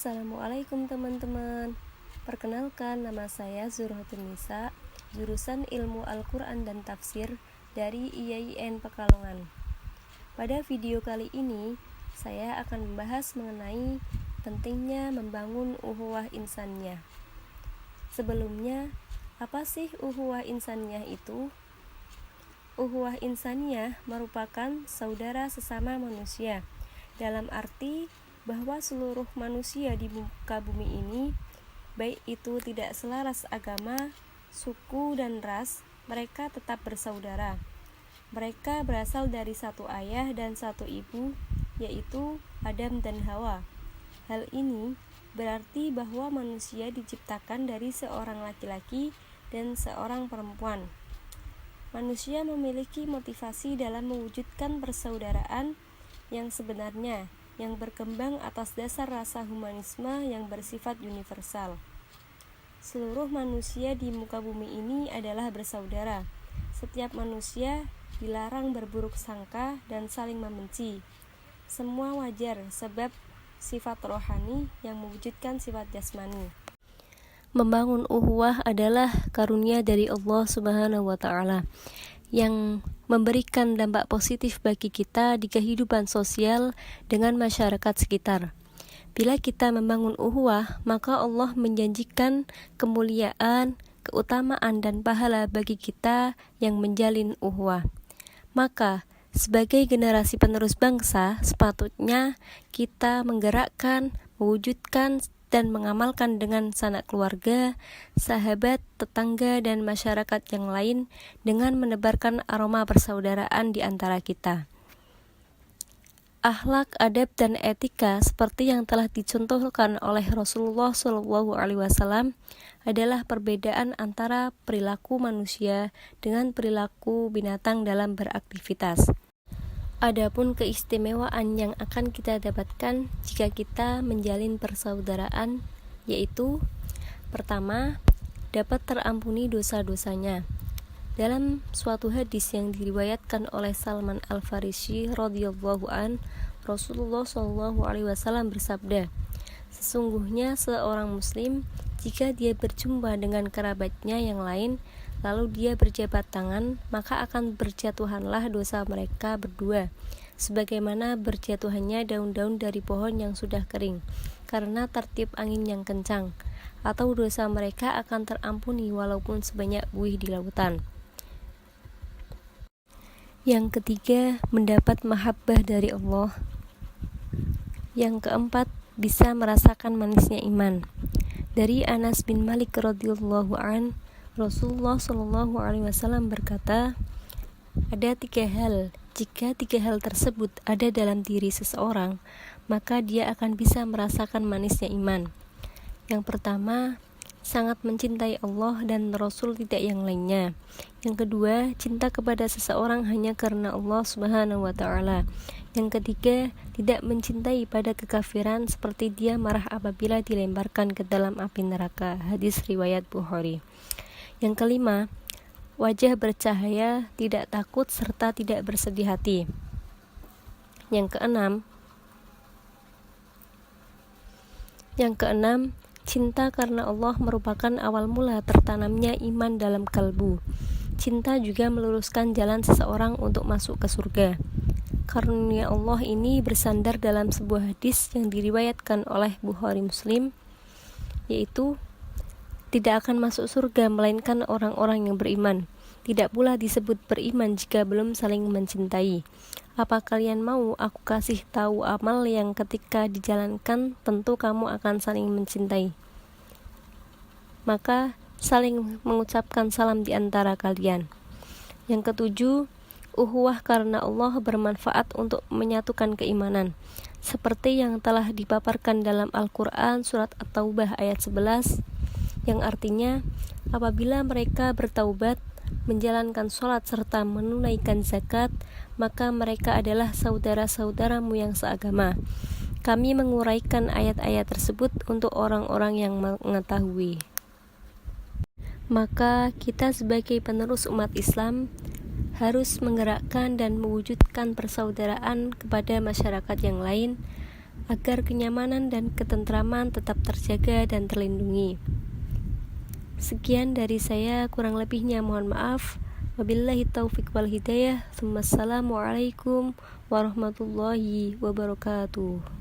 Assalamualaikum teman-teman. Perkenalkan, nama saya Zurhatun Nisa, jurusan Ilmu Al-Quran dan Tafsir dari IAIN Pekalongan. Pada video kali ini, saya akan membahas mengenai pentingnya membangun ukhuwah insaniyah. Sebelumnya, apa sih ukhuwah insaniyah itu? Ukhuwah insaniyah merupakan saudara sesama manusia, dalam arti bahwa seluruh manusia di muka bumi ini, baik itu tidak selaras agama, suku, dan ras, mereka tetap bersaudara. Mereka berasal dari satu ayah dan satu ibu, yaitu Adam dan Hawa. Hal ini berarti bahwa manusia diciptakan dari seorang laki-laki dan seorang perempuan. Manusia memiliki motivasi dalam mewujudkan persaudaraan yang sebenarnya, yang berkembang atas dasar rasa humanisme yang bersifat universal. Seluruh manusia di muka bumi ini adalah bersaudara. Setiap manusia dilarang berburuk sangka dan saling membenci. Semua wajar sebab sifat rohani yang mewujudkan sifat jasmani. Membangun ukhuwah adalah karunia dari Allah Subhanahu wa Ta'ala yang memberikan dampak positif bagi kita di kehidupan sosial dengan masyarakat sekitar. Bila kita membangun ukhuwah, maka Allah menjanjikan kemuliaan, keutamaan, dan pahala bagi kita yang menjalin ukhuwah. Maka, sebagai generasi penerus bangsa, sepatutnya kita menggerakkan, mewujudkan, dan mengamalkan dengan sanak keluarga, sahabat, tetangga, dan masyarakat yang lain dengan menebarkan aroma persaudaraan di antara kita. Akhlak, adab, dan etika seperti yang telah dicontohkan oleh Rasulullah SAW adalah perbedaan antara perilaku manusia dengan perilaku binatang dalam beraktivitas. Adapun keistimewaan yang akan kita dapatkan jika kita menjalin persaudaraan, yaitu pertama, dapat terampuni dosa-dosanya. Dalam suatu hadis yang diriwayatkan oleh Salman Al-Farisi radhiyallahu an, Rasulullah SAW bersabda, sesungguhnya seorang muslim jika dia berjumpa dengan kerabatnya yang lain, lalu dia berjabat tangan, maka akan berjatuhanlah dosa mereka berdua, sebagaimana berjatuhannya daun-daun dari pohon yang sudah kering, karena tertiup angin yang kencang, atau dosa mereka akan terampuni walaupun sebanyak buih di lautan. Yang ketiga, mendapat mahabbah dari Allah. Yang keempat, bisa merasakan manisnya iman. Dari Anas bin Malik radhiyallahu an, Rasulullah SAW berkata, ada 3 hal. Jika 3 hal tersebut ada dalam diri seseorang, maka dia akan bisa merasakan manisnya iman. Yang pertama, sangat mencintai Allah dan Rasul, tidak yang lainnya. Yang kedua, cinta kepada seseorang hanya karena Allah Subhanahu wa Ta'ala. Yang ketiga, tidak mencintai pada kekafiran seperti dia marah apabila dilemparkan ke dalam api neraka. Hadis riwayat Bukhari. Yang kelima, wajah bercahaya, tidak takut, serta tidak bersedih hati. Yang keenam, cinta karena Allah merupakan awal mula tertanamnya iman dalam kalbu. Cinta juga meluruskan jalan seseorang untuk masuk ke surga. Karunia Allah ini bersandar dalam sebuah hadis yang diriwayatkan oleh Bukhari Muslim, yaitu tidak akan masuk surga melainkan orang-orang yang beriman. Tidak pula disebut beriman jika belum saling mencintai. Apa kalian mau aku kasih tahu amal yang ketika dijalankan tentu kamu akan saling mencintai? Maka saling mengucapkan salam di antara kalian. Yang ketujuh, ukhuwah karena Allah bermanfaat untuk menyatukan keimanan, seperti yang telah dipaparkan dalam Al-Quran surat At-Taubah ayat 11, yang artinya apabila mereka bertaubat, menjalankan sholat serta menunaikan zakat, maka mereka adalah saudara-saudaramu yang seagama. Kami menguraikan ayat-ayat tersebut untuk orang-orang yang mengetahui. Maka kita sebagai penerus umat Islam harus menggerakkan dan mewujudkan persaudaraan kepada masyarakat yang lain agar kenyamanan dan ketentraman tetap terjaga dan terlindungi. Sekian dari saya, kurang lebihnya mohon maaf. Wabillahi taufiq wal hidayah. Assalamualaikum warahmatullahi wabarakatuh.